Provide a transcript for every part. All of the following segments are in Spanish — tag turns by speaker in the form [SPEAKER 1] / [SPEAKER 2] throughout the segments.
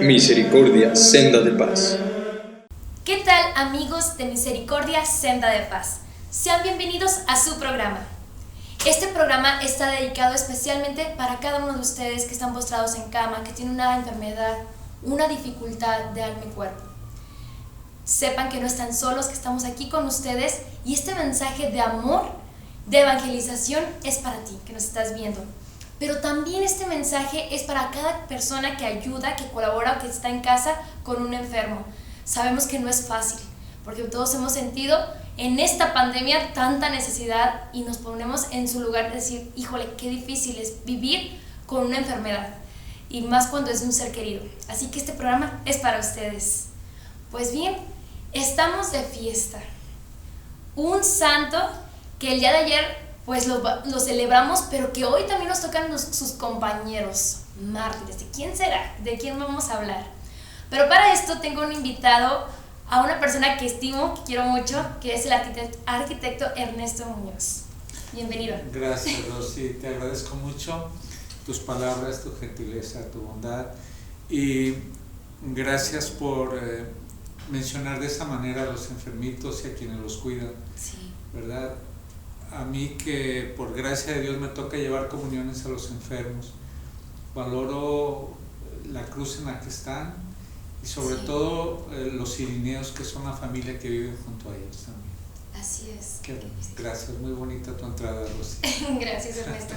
[SPEAKER 1] Misericordia, senda de paz.
[SPEAKER 2] ¿Qué tal, amigos de Misericordia, senda de paz? Sean bienvenidos a su programa. Este programa está dedicado especialmente para cada uno de ustedes que están postrados en cama, que tienen una enfermedad, una dificultad de alma y cuerpo. Sepan que no están solos, que estamos aquí con ustedes, y este mensaje de amor, de evangelización es para ti, que nos estás viendo. Pero también este mensaje es para cada persona que ayuda, que colabora o que está en casa con un enfermo. Sabemos que no es fácil, porque todos hemos sentido en esta pandemia tanta necesidad y nos ponemos en su lugar de decir, híjole, qué difícil es vivir con una enfermedad, y más cuando es de un ser querido. Así que este programa es para ustedes. Pues bien, estamos de fiesta. Un santo que el día de ayer pues lo celebramos, pero que hoy también nos tocan sus compañeros mártires. ¿De quién será? ¿De quién vamos a hablar? Pero para esto tengo un invitado, a una persona que estimo, que quiero mucho, que es el arquitecto Ernesto Muñoz. Bienvenido.
[SPEAKER 3] Gracias, Rosy, te agradezco mucho tus palabras, tu gentileza, tu bondad, y gracias por mencionar de esa manera a los enfermitos y a quienes los cuidan.
[SPEAKER 2] Sí.
[SPEAKER 3] ¿Verdad? A mí, que por gracia de Dios me toca llevar comuniones a los enfermos, valoro la cruz en la que están y sobre todo los sirineos, que son la familia que vive junto a ellos también.
[SPEAKER 2] Así es.
[SPEAKER 3] Gracias, muy bonita tu entrada, Rosy.
[SPEAKER 2] Gracias, Ernesto.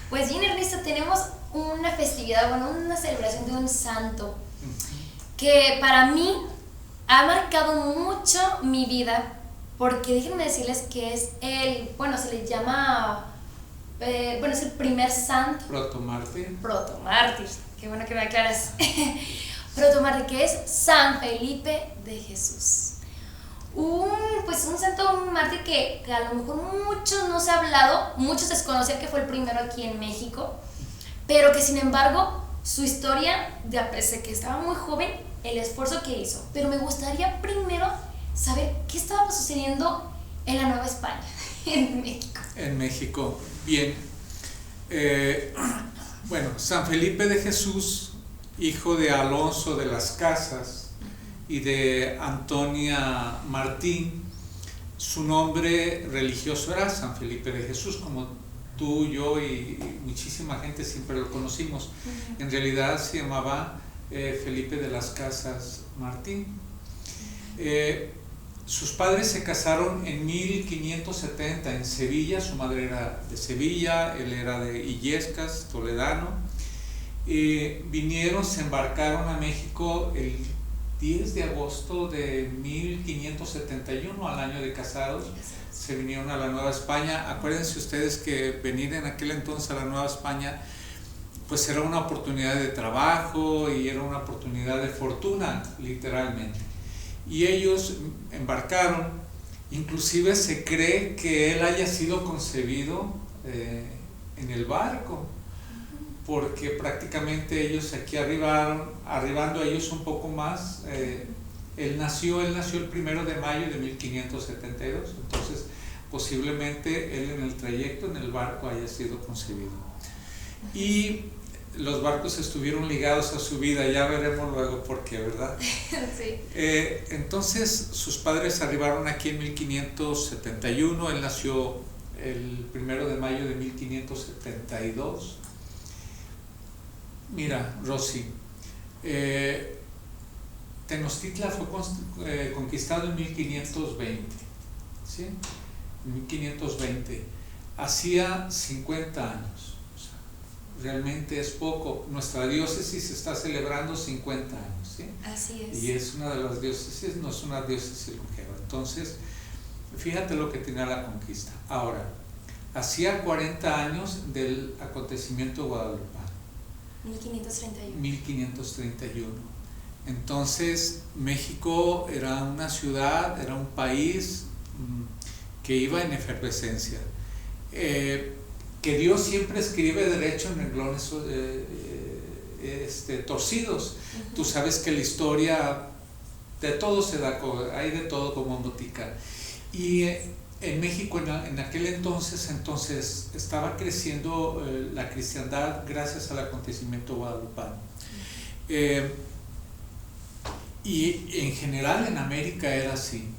[SPEAKER 2] Pues bien, Ernesto, tenemos una festividad, bueno, una celebración de un santo que para mí ha marcado mucho mi vida, porque déjenme decirles que es se le llama, es el primer santo.
[SPEAKER 3] Protomártir.
[SPEAKER 2] Protomártir, qué bueno que me aclaras. Protomártir, que es San Felipe de Jesús. Un santo, un mártir que a lo mejor muchos no se ha hablado, muchos desconocían que fue el primero aquí en México, pero que sin embargo su historia, desde que estaba muy joven, el esfuerzo que hizo. Pero me gustaría primero saber qué estaba sucediendo en la Nueva España, en México.
[SPEAKER 3] En México, bien. San Felipe de Jesús, hijo de Alonso de las Casas y de Antonia Martín, su nombre religioso era San Felipe de Jesús, como tú, yo y muchísima gente siempre lo conocimos. En realidad se llamaba Felipe de las Casas Martín. Sus padres se casaron en 1570 en Sevilla. Su madre era de Sevilla, él era de Illescas, toledano. Vinieron, se embarcaron a México el 10 de agosto de 1571, al año de casados. Se vinieron a la Nueva España. Acuérdense ustedes que venir en aquel entonces a la Nueva España pues era una oportunidad de trabajo y era una oportunidad de fortuna, literalmente. Y ellos embarcaron. Inclusive se cree que él haya sido concebido en el barco, porque prácticamente ellos aquí arribando ellos un poco más, él nació el 1 de mayo de 1572, entonces posiblemente él en el trayecto en el barco haya sido concebido. Y los barcos estuvieron ligados a su vida, ya veremos luego por qué, ¿verdad?
[SPEAKER 2] Sí.
[SPEAKER 3] Entonces sus padres arribaron aquí en 1571, él nació el 1 de mayo de 1572. Mira, Rosy, Tenochtitlan fue conquistado en 1520, ¿sí? En 1520, hacía 50 años. Realmente es poco. Nuestra diócesis está celebrando 50 años, ¿sí?
[SPEAKER 2] Así es.
[SPEAKER 3] Y es una de las diócesis, no es una diócesis longeva. Entonces, fíjate lo que tenía la conquista. Ahora, hacía 40 años del acontecimiento guadalupano. 1531. Entonces, México era una ciudad, era un país que iba en efervescencia. Que Dios siempre escribe derecho en renglones torcidos. Tú sabes que la historia de todo se da, hay de todo como en botica. Y en México en aquel entonces estaba creciendo la cristiandad gracias al acontecimiento guadalupano. Y en general en América era así.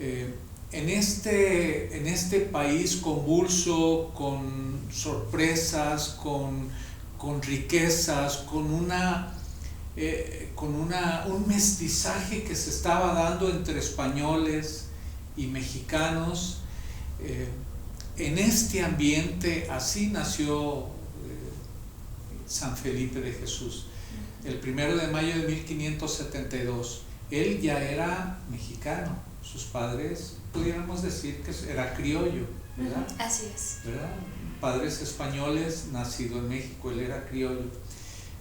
[SPEAKER 3] En este país convulso, con sorpresas, con riquezas, con un mestizaje que se estaba dando entre españoles y mexicanos, en este ambiente así nació San Felipe de Jesús. El 1 de mayo de 1572. Él ya era mexicano, sus padres, pudiéramos decir que era criollo, ¿verdad?
[SPEAKER 2] Así es.
[SPEAKER 3] ¿Verdad? Padres españoles, nacido en México, él era criollo.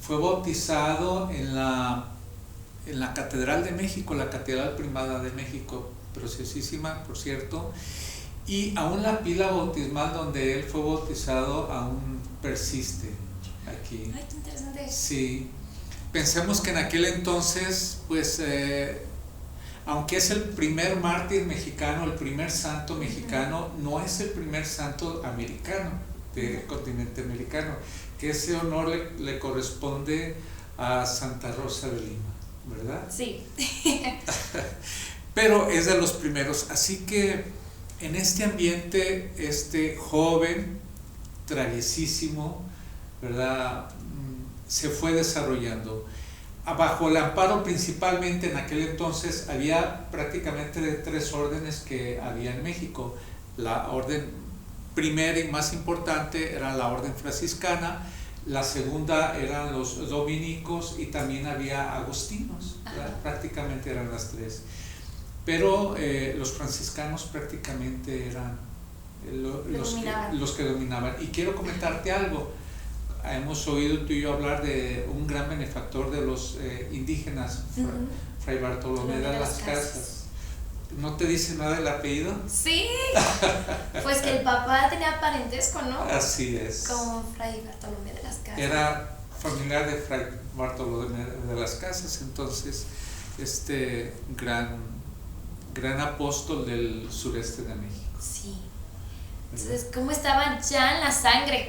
[SPEAKER 3] Fue bautizado en la Catedral de México, la Catedral Primada de México, preciosísima, por cierto, y aún la pila bautismal donde él fue bautizado aún persiste aquí.
[SPEAKER 2] Ay, qué interesante.
[SPEAKER 3] Sí. Pensemos que en aquel entonces, pues, aunque es el primer mártir mexicano, el primer santo mexicano, no es el primer santo americano, del continente americano, que ese honor le corresponde a Santa Rosa de Lima, ¿verdad?
[SPEAKER 2] Sí.
[SPEAKER 3] Pero es de los primeros, así que en este ambiente, este joven, traviesísimo, ¿verdad?, se fue desarrollando. Bajo el amparo, principalmente en aquel entonces, había prácticamente 3 órdenes que había en México. La orden primera y más importante era la orden franciscana, la segunda eran los dominicos y también había agustinos, prácticamente eran las 3. Pero los franciscanos prácticamente eran los que dominaban. Y quiero comentarte algo. Hemos oído tú y yo hablar de un gran benefactor de los indígenas, Fray Bartolomé de las Casas. ¿No te dice nada el apellido?
[SPEAKER 2] Sí, pues que el papá tenía parentesco, ¿no?
[SPEAKER 3] Así es.
[SPEAKER 2] Como Fray Bartolomé de las Casas.
[SPEAKER 3] Era familiar de Fray Bartolomé de las Casas, entonces este gran apóstol del sureste de México.
[SPEAKER 2] Sí. Entonces, ¿cómo estaban ya en la sangre?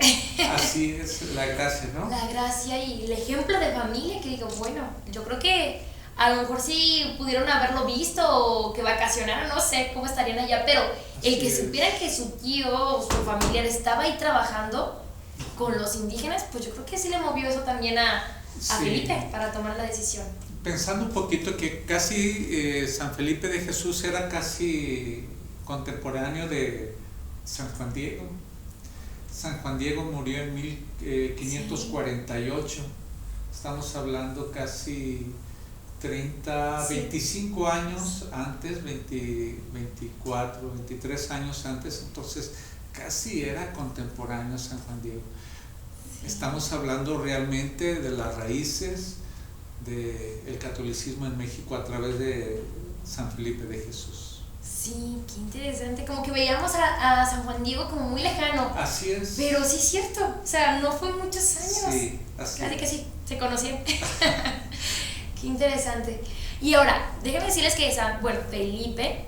[SPEAKER 3] Así es, la gracia, ¿no?
[SPEAKER 2] La gracia y el ejemplo de familia, que digo, bueno, yo creo que a lo mejor sí pudieron haberlo visto o que vacacionaron, no sé cómo estarían allá, pero el que supieran que su tío o su familiar estaba ahí trabajando con los indígenas, pues yo creo que sí le movió eso también a Felipe para tomar la decisión.
[SPEAKER 3] Pensando un poquito que casi San Felipe de Jesús era casi contemporáneo de San Juan Diego. San Juan Diego murió en 1548. Estamos hablando casi 25 años antes, 24, 23 años antes, entonces casi era contemporáneo San Juan Diego. Estamos hablando realmente de las raíces del catolicismo en México a través de San Felipe de Jesús.
[SPEAKER 2] Sí, qué interesante, como que veíamos a San Juan Diego como muy lejano.
[SPEAKER 3] Así es.
[SPEAKER 2] Pero sí es cierto, o sea, no fue muchos años.
[SPEAKER 3] Sí, así
[SPEAKER 2] casi que sí, se conocían. Qué interesante. Y ahora, déjenme decirles que Felipe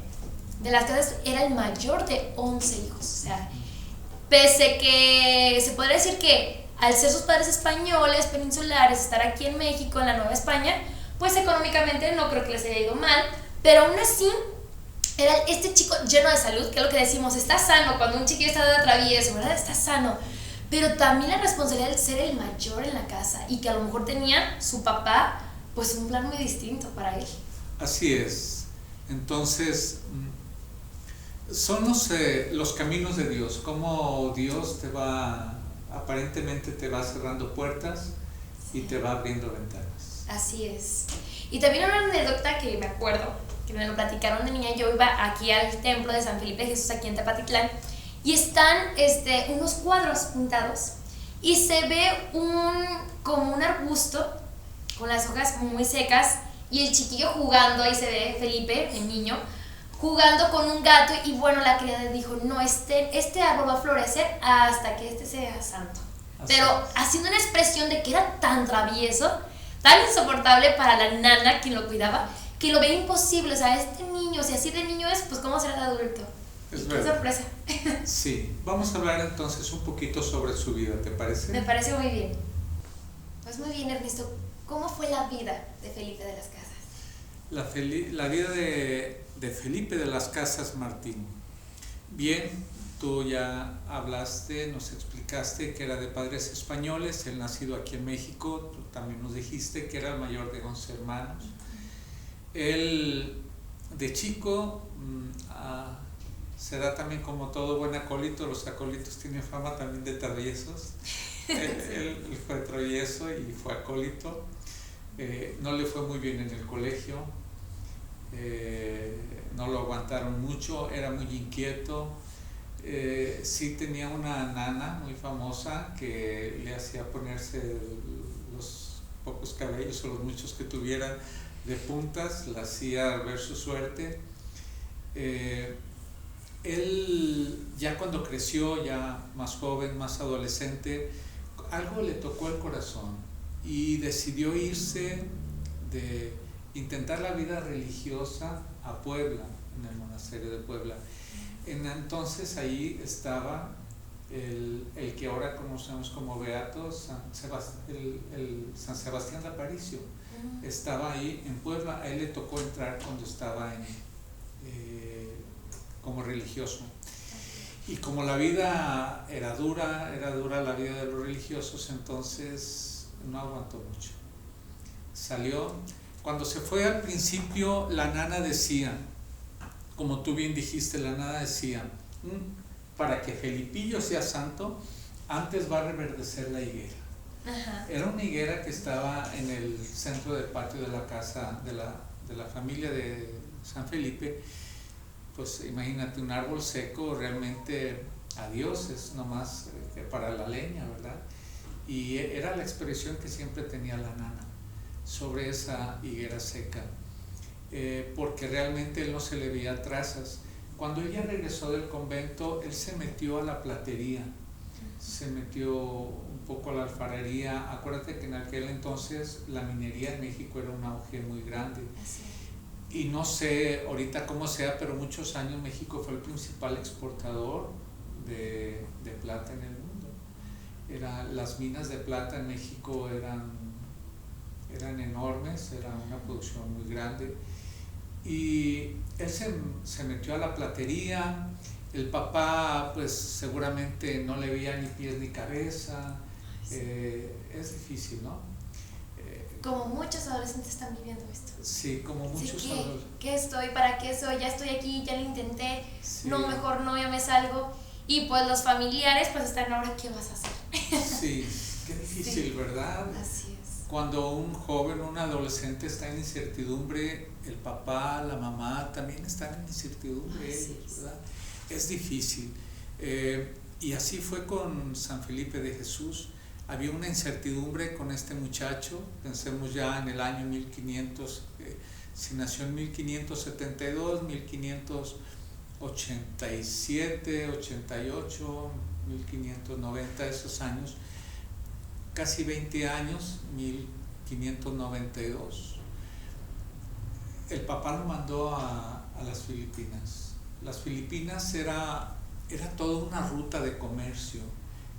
[SPEAKER 2] de las Casas era el mayor de 11 hijos. O sea, pese que se podría decir que al ser sus padres españoles, peninsulares, estar aquí en México, en la Nueva España, pues económicamente no creo que les haya ido mal, pero aún así era este chico lleno de salud, que es lo que decimos, está sano, cuando un chiquillo está de travieso, ¿verdad? Está sano, pero también la responsabilidad de ser el mayor en la casa y que a lo mejor tenía su papá pues un plan muy distinto para él.
[SPEAKER 3] Así es. Entonces son los caminos de Dios, cómo Dios aparentemente te va cerrando puertas y te va abriendo ventanas.
[SPEAKER 2] Así es. Y también una anécdota que me acuerdo, que me lo platicaron de niña. Yo iba aquí al templo de San Felipe de Jesús aquí en Tepatitlán y están unos cuadros pintados y se ve como un arbusto con las hojas muy secas y el chiquillo jugando, ahí se ve Felipe, el niño, jugando con un gato y bueno, la criada dijo, no, este árbol va a florecer hasta que sea santo. Pero haciendo una expresión de que era tan travieso, tan insoportable para la nana, quien lo cuidaba, que lo veía imposible. O sea, este niño, si así de niño es, pues ¿cómo será de adulto? Qué sorpresa.
[SPEAKER 3] Sí, vamos a hablar entonces un poquito sobre su vida, ¿te parece?
[SPEAKER 2] Me parece muy bien. Pues muy bien, Ernesto, ¿cómo fue la vida de Felipe de las Casas?
[SPEAKER 3] La vida de Felipe de las Casas Martín. Bien, tú ya hablaste, nos explicaste que era de padres españoles, él nacido aquí en México, tú también nos dijiste que era el mayor de 11 hermanos. Él de chico será también como todo buen acólito, los acólitos tienen fama también de traviesos. Él fue travieso y fue acólito. No le fue muy bien en el colegio, no lo aguantaron mucho, era muy inquieto. Sí tenía una nana muy famosa que le hacía ponerse los pocos cabellos o los muchos que tuviera de puntas, le hacía ver su suerte. Él ya cuando creció, ya más joven, más adolescente, algo le tocó el corazón y decidió irse de intentar la vida religiosa a Puebla, en el monasterio de Puebla. Entonces ahí estaba el que ahora conocemos como Beato San Sebastián de Aparicio. Estaba ahí en Puebla. A él le tocó entrar cuando estaba como religioso. Y como la vida era dura la vida de los religiosos, entonces no aguantó mucho. Salió. Cuando se fue al principio, la nana decía, como tú bien dijiste, la nana decía, para que Felipillo sea santo, antes va a reverdecer la higuera. Ajá. Era una higuera que estaba en el centro del patio de la casa de la familia de San Felipe. Pues imagínate, un árbol seco, realmente adiós, es nomás para la leña, ¿verdad? Y era la expresión que siempre tenía la nana sobre esa higuera seca, porque realmente él no se le veía trazas. Cuando ella regresó del convento, él se metió a la platería, se metió un poco a la alfarería. Acuérdate que en aquel entonces la minería en México era un auge muy grande. Y no sé ahorita cómo sea, pero muchos años México fue el principal exportador de plata en el mundo. Las minas de plata en México eran enormes, era una producción muy grande. Y él se metió a la platería. El papá pues seguramente no le veía ni pies ni cabeza. Es difícil, ¿no?
[SPEAKER 2] Como muchos adolescentes están viviendo esto.
[SPEAKER 3] Sí, como muchos adolescentes.
[SPEAKER 2] ¿Qué estoy? ¿Para qué soy? Ya estoy aquí, ya lo intenté.
[SPEAKER 3] Sí.
[SPEAKER 2] No, mejor no, ya me salgo. Y pues los familiares pues están ahora, ¿qué vas a hacer?
[SPEAKER 3] Sí, qué difícil, sí. ¿Verdad?
[SPEAKER 2] Así es.
[SPEAKER 3] Cuando un joven, un adolescente está en incertidumbre, el papá, la mamá también están en incertidumbre, ¿verdad? Es difícil. Y así fue con San Felipe de Jesús. Había una incertidumbre con este muchacho. Pensemos ya en el año 1500, si nació en 1572, 1587, 88, 1590, esos años, casi 20 años, 1592. El papá lo mandó a las Filipinas. Las Filipinas era toda una ruta de comercio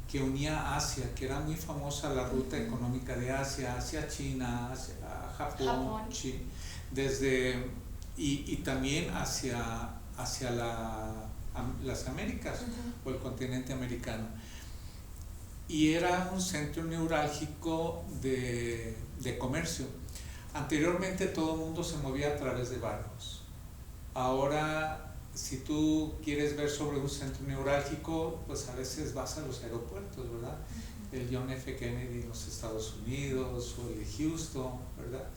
[SPEAKER 3] que unía Asia, que era muy famosa la ruta económica de Asia, hacia China, hacia Japón. Sí, y también hacia las Américas, o el continente americano. Y era un centro neurálgico de comercio. Anteriormente todo el mundo se movía a través de barcos. Ahora, si tú quieres ver sobre un centro neurálgico, pues a veces vas a los aeropuertos, ¿verdad? El John F. Kennedy en los Estados Unidos, o el de Houston, ¿verdad?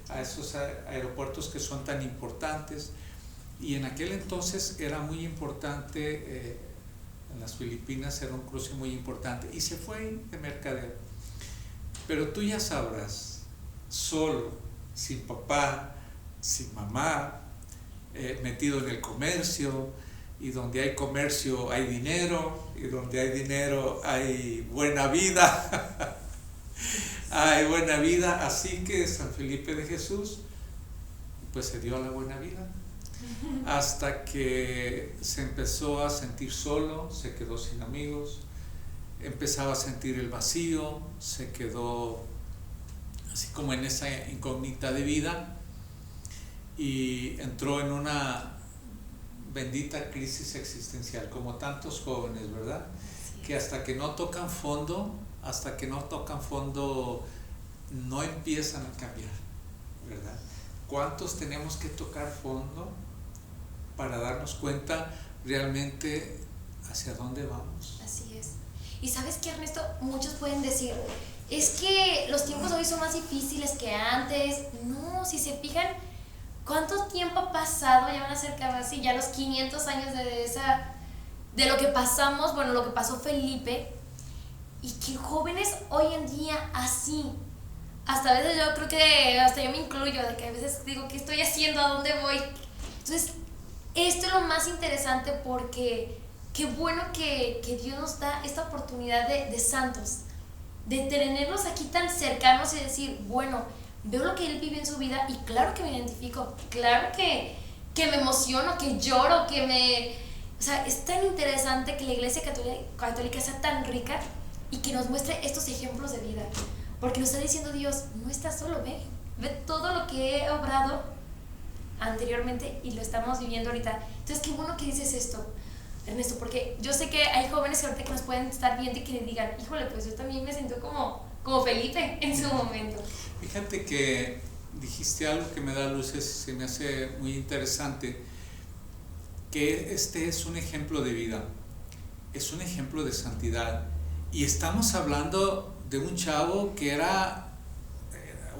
[SPEAKER 3] A esos aeropuertos que son tan importantes. Y en aquel entonces era muy importante, en las Filipinas era un cruce muy importante, y se fue de mercader. Pero tú ya sabrás, solo, sin papá, sin mamá, metido en el comercio, y donde hay comercio hay dinero, y donde hay dinero hay buena vida. Hay buena vida, así que San Felipe de Jesús pues se dio a la buena vida, hasta que se empezó a sentir solo, se quedó sin amigos, empezaba a sentir el vacío, se quedó así como en esa incógnita de vida. y entró en una bendita crisis existencial, como tantos jóvenes, ¿verdad? Que hasta que no tocan fondo, no empiezan a cambiar, ¿verdad? ¿Cuántos tenemos que tocar fondo para darnos cuenta realmente hacia dónde vamos?
[SPEAKER 2] Así es. Y ¿sabes qué, Ernesto? Muchos pueden decir, es que los tiempos hoy son más difíciles que antes. No, si se fijan, ¿cuánto tiempo ha pasado? Ya van a ser casi ya los 500 años de lo que pasamos, bueno, lo que pasó Felipe, y que jóvenes hoy en día así, hasta a veces yo creo que hasta yo me incluyo, de que a veces digo, ¿qué estoy haciendo? ¿A dónde voy? Entonces, esto es lo más interesante, porque qué bueno que Dios nos da esta oportunidad de santos, de tenerlos aquí tan cercanos y decir, bueno, veo lo que él vive en su vida y claro que me identifico, claro que me emociono, que lloro, o sea, es tan interesante que la Iglesia Católica sea tan rica y que nos muestre estos ejemplos de vida, porque nos está diciendo Dios, no estás solo, ve todo lo que he obrado anteriormente y lo estamos viviendo ahorita. Entonces, qué bueno que dices esto, Ernesto, porque yo sé que hay jóvenes ahorita que nos pueden estar viendo y que digan, híjole, pues yo también me siento como Felipe en su momento.
[SPEAKER 3] Fíjate que dijiste algo que me da luces, se me hace muy interesante, que este es un ejemplo de vida, es un ejemplo de santidad, y estamos hablando de un chavo que era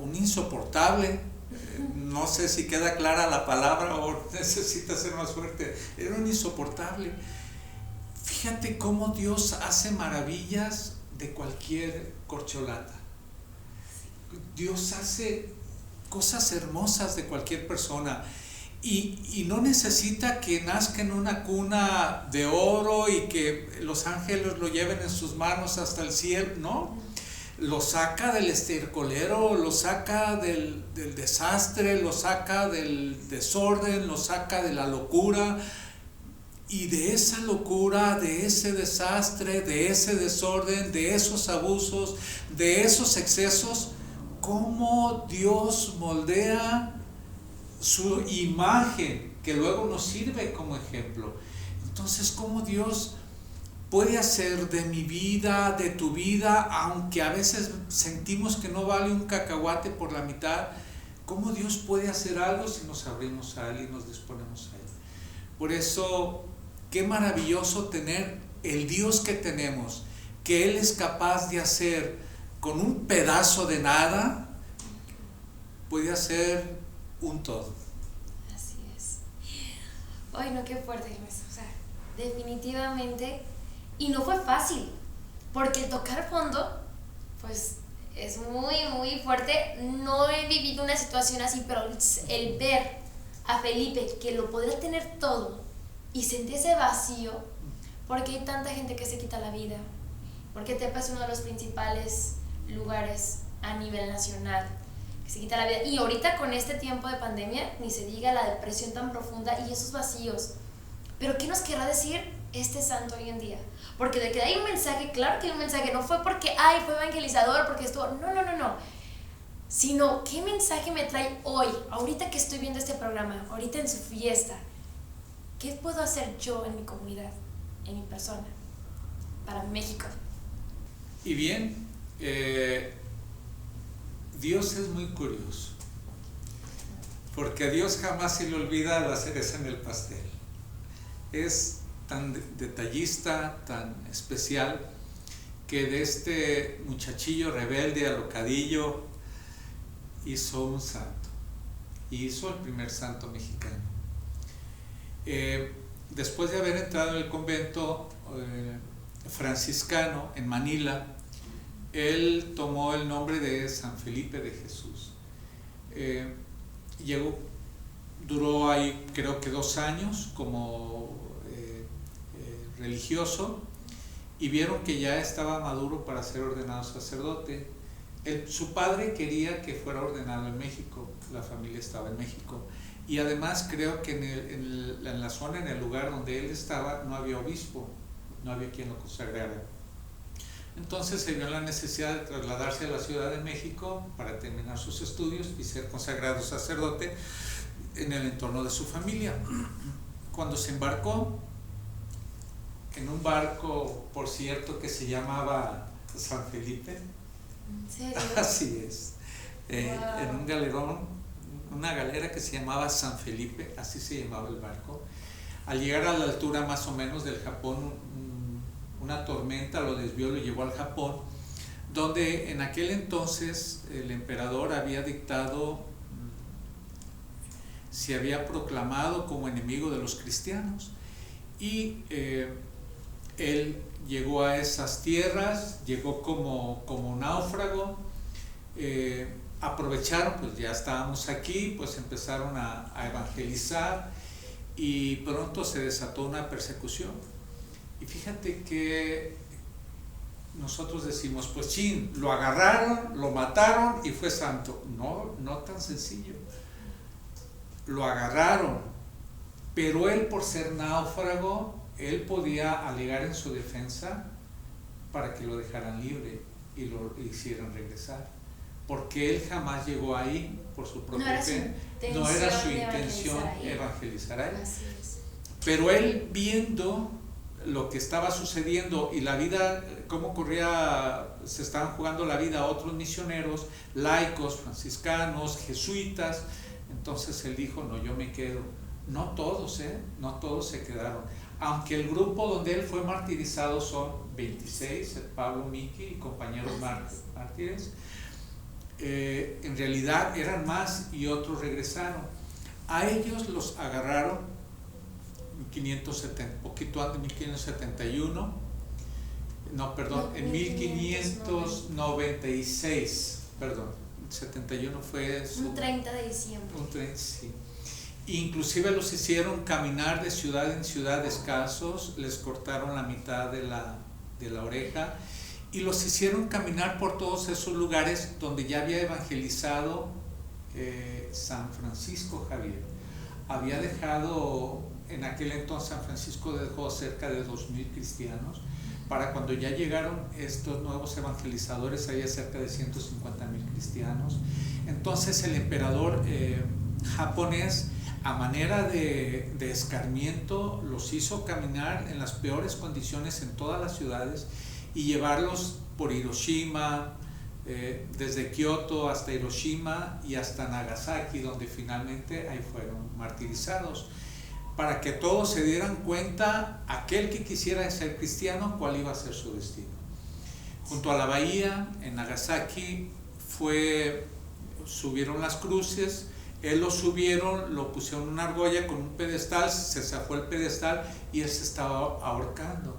[SPEAKER 3] un insoportable. No sé si queda clara la palabra o necesita ser más fuerte. Era un insoportable. Fíjate cómo Dios hace maravillas de cualquier corcholata. Dios hace cosas hermosas de cualquier persona. Y no necesita que nazca en una cuna de oro y que los ángeles lo lleven en sus manos hasta el cielo, no. Lo saca del estercolero, lo saca del desastre, lo saca del desorden, lo saca de la locura. Y de esa locura, de ese desastre, de ese desorden, de esos abusos, de esos excesos, cómo Dios moldea su imagen, que luego nos sirve como ejemplo. Entonces, cómo Dios puede hacer de mi vida, de tu vida, aunque a veces sentimos que no vale un cacahuate por la mitad, cómo Dios puede hacer algo si nos abrimos a Él y nos disponemos a Él. Por eso, qué maravilloso tener el Dios que tenemos, que Él es capaz de hacer con un pedazo de nada, puede hacer un todo.
[SPEAKER 2] Así es. Ay, no, qué fuerte, Inés. O sea, definitivamente. Y no fue fácil, porque tocar fondo, pues es muy, muy fuerte. No he vivido una situación así, pero el ver a Felipe que lo podría tener todo y sentir ese vacío, porque hay tanta gente que se quita la vida, porque Tepa es uno de los principales lugares a nivel nacional que se quita la vida, y ahorita con este tiempo de pandemia ni se diga la depresión tan profunda y esos vacíos. Pero ¿qué nos querrá decir este santo hoy en día? Porque de que hay un mensaje, claro que hay un mensaje, no fue porque fue evangelizador, porque estuvo, no, sino qué mensaje me trae hoy, ahorita que estoy viendo este programa, ahorita en su fiesta. ¿Qué puedo hacer yo en mi comunidad, en mi persona, para México?
[SPEAKER 3] Y bien, Dios es muy curioso, porque a Dios jamás se le olvida la cereza en el pastel. Es tan detallista, tan especial, que de este muchachillo rebelde, alocadillo, hizo un santo, y hizo el primer santo mexicano. Después de haber entrado en el convento franciscano en Manila, él tomó el nombre de San Felipe de Jesús. Duró ahí creo que 2 años como religioso, y vieron que ya estaba maduro para ser ordenado sacerdote. Su padre quería que fuera ordenado en México, la familia estaba en México, y además creo que en la zona, en el lugar donde él estaba, no había obispo, no había quien lo consagrara. Entonces se vio la necesidad de trasladarse a la Ciudad de México para terminar sus estudios y ser consagrado sacerdote. en el entorno de su familia. Cuando se embarcó en un barco, por cierto, que se llamaba San Felipe.
[SPEAKER 2] ¿En serio?
[SPEAKER 3] Así es.
[SPEAKER 2] Wow.
[SPEAKER 3] En un galerón, una galera que se llamaba San Felipe, así se llamaba el barco. Al llegar a la altura más o menos del Japón, una tormenta lo desvió, lo llevó al Japón, donde en aquel entonces el emperador había dictado, se había proclamado como enemigo de los cristianos, y él llegó a esas tierras, llegó como náufrago. Aprovecharon, pues ya estábamos aquí, pues empezaron a evangelizar, y pronto se desató una persecución. Y fíjate que nosotros decimos, pues chin, lo agarraron, lo mataron y fue santo. No tan sencillo. Lo agarraron, pero él, por ser náufrago, él podía alegar en su defensa para que lo dejaran libre y lo hicieran regresar, porque él jamás llegó ahí por su propia fe. No era su intención evangelizar ahí.
[SPEAKER 2] Así es.
[SPEAKER 3] Pero él, viendo lo que estaba sucediendo y la vida, cómo corría, se estaban jugando la vida a otros misioneros, laicos, franciscanos, jesuitas, entonces él dijo, no, yo me quedo. No todos se quedaron. Aunque el grupo donde él fue martirizado son 26, Pablo Miki y compañeros mártires, en realidad eran más y otros regresaron. A ellos los agarraron poquito antes de 1571, en 1596, 71 fue
[SPEAKER 2] un 30 de diciembre.
[SPEAKER 3] Sí. Inclusive los hicieron caminar de ciudad en ciudad descalzos, les cortaron la mitad de la oreja y los hicieron caminar por todos esos lugares donde ya había evangelizado San Francisco Javier. Había dejado, en aquel entonces San Francisco dejó cerca de 2000 cristianos. Para cuando ya llegaron estos nuevos evangelizadores había cerca de 150,000 cristianos. Entonces el emperador japonés, a manera de escarmiento, los hizo caminar en las peores condiciones en todas las ciudades y llevarlos por Hiroshima, desde Kioto hasta Hiroshima y hasta Nagasaki, donde finalmente ahí fueron martirizados, para que todos se dieran cuenta, aquel que quisiera ser cristiano, cuál iba a ser su destino. Junto a la bahía, en Nagasaki, subieron las cruces. Él lo subieron, lo pusieron en una argolla con un pedestal, se zafó el pedestal y él se estaba ahorcando.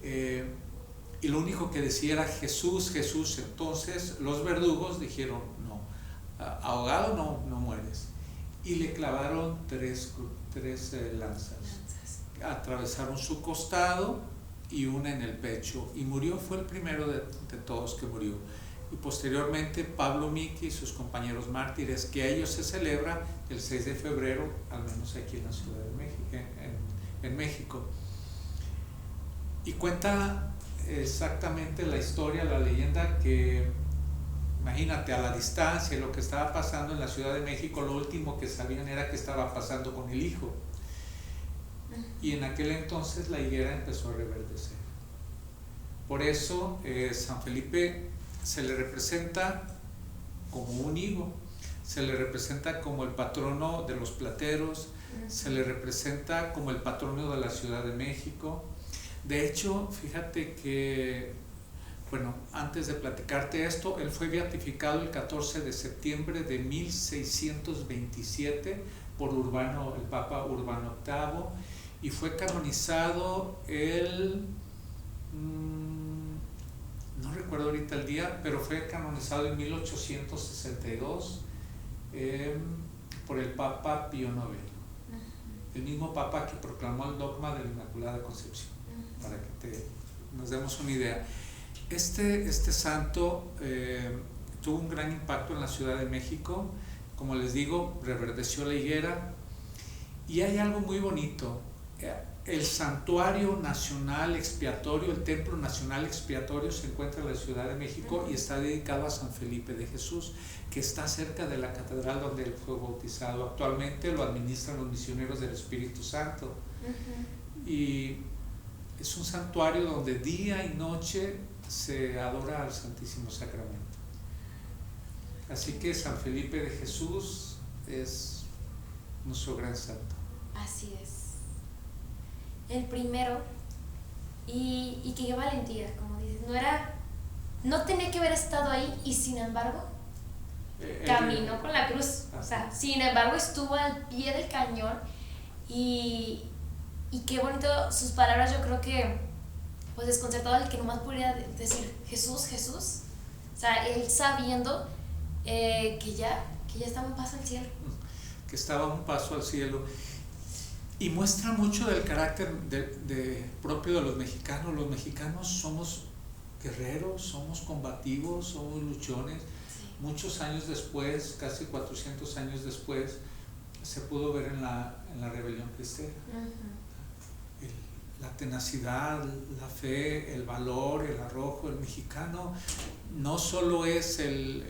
[SPEAKER 3] Y lo único que decía era Jesús, Jesús. Entonces los verdugos dijeron, no, ahogado no mueres. Y le clavaron tres lanzas. Atravesaron su costado y una en el pecho. Y murió, fue el primero de todos que murió. Y posteriormente Pablo Miki y sus compañeros mártires, que a ellos se celebra el 6 de febrero, al menos aquí en la Ciudad de México, en México. Y cuenta exactamente la historia, la leyenda, que imagínate, a la distancia, lo que estaba pasando en la Ciudad de México, lo último que sabían era que estaba pasando con el hijo. Y en aquel entonces la higuera empezó a reverdecer. Por eso San Felipe se le representa como un higo, se le representa como el patrono de los plateros, se le representa como el patrono de la Ciudad de México. De hecho, fíjate que, bueno, antes de platicarte esto, él fue beatificado el 14 de septiembre de 1627 por el Papa Urbano VIII, y fue canonizado no recuerdo ahorita el día, pero fue canonizado en 1862 por el Papa Pío IX, el mismo Papa que proclamó el dogma de la Inmaculada Concepción, para que nos demos una idea. Este santo tuvo un gran impacto en la Ciudad de México. Como les digo, reverdeció la higuera. Y hay algo muy bonito. el santuario nacional expiatorio, el templo nacional expiatorio se encuentra en la Ciudad de México y está dedicado a San Felipe de Jesús, que está cerca de la catedral donde él fue bautizado. Actualmente lo administran los misioneros del Espíritu Santo. Y es un santuario donde día y noche se adora al Santísimo Sacramento. Así que San Felipe de Jesús es nuestro gran santo.
[SPEAKER 2] Así es. El primero, y qué valentía, como dices, no tenía que haber estado ahí y sin embargo caminó con la cruz, o sea, sin embargo estuvo al pie del cañón y qué bonito sus palabras. Yo creo que pues desconcertado el que nomás podría decir Jesús, Jesús, o sea, él sabiendo que ya estaba un paso al cielo.
[SPEAKER 3] Que estaba un paso al cielo. Y muestra mucho del carácter propio de los mexicanos. Los mexicanos somos guerreros, somos combativos, somos luchones.
[SPEAKER 2] Sí.
[SPEAKER 3] Muchos años después, casi 400 años después, se pudo ver en la rebelión cristera. La tenacidad, la fe, el valor, el arrojo. El mexicano no solo es el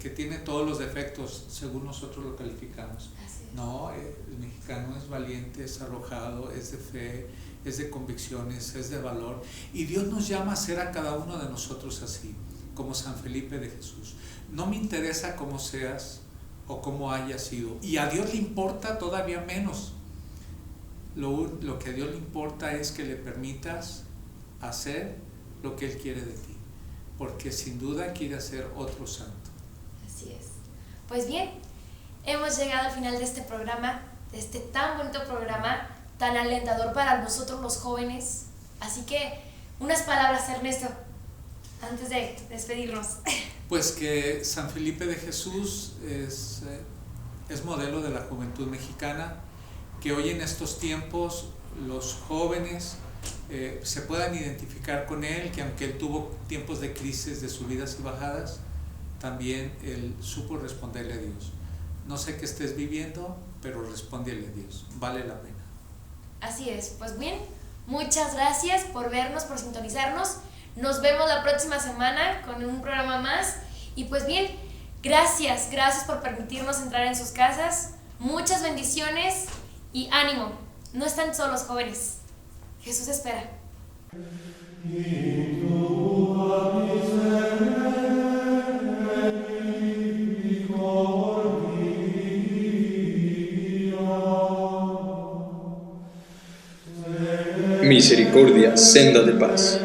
[SPEAKER 3] que tiene todos los defectos, según nosotros lo calificamos. No, el mexicano es valiente, es arrojado, es de fe, es de convicciones, es de valor. Y Dios nos llama a ser a cada uno de nosotros así, como San Felipe de Jesús. No me interesa cómo seas o cómo hayas sido. Y a Dios le importa todavía menos. Lo que a Dios le importa es que le permitas hacer lo que Él quiere de ti. Porque sin duda quiere hacer otro santo.
[SPEAKER 2] Así es. Pues bien, hemos llegado al final de este programa, de este tan bonito programa, tan alentador para nosotros los jóvenes. Así que, unas palabras, Ernesto, antes de despedirnos.
[SPEAKER 3] Pues que San Felipe de Jesús es modelo de la juventud mexicana, que hoy en estos tiempos los jóvenes se puedan identificar con él, que aunque él tuvo tiempos de crisis, de subidas y bajadas, también él supo responderle a Dios. No sé qué estés viviendo, pero respóndele a Dios, vale la pena.
[SPEAKER 2] Así es, pues bien, muchas gracias por vernos, por sintonizarnos. Nos vemos la próxima semana con un programa más. Y pues bien, gracias por permitirnos entrar en sus casas. Muchas bendiciones y ánimo. No están solos, jóvenes. Jesús espera.
[SPEAKER 1] Misericordia, senda de paz.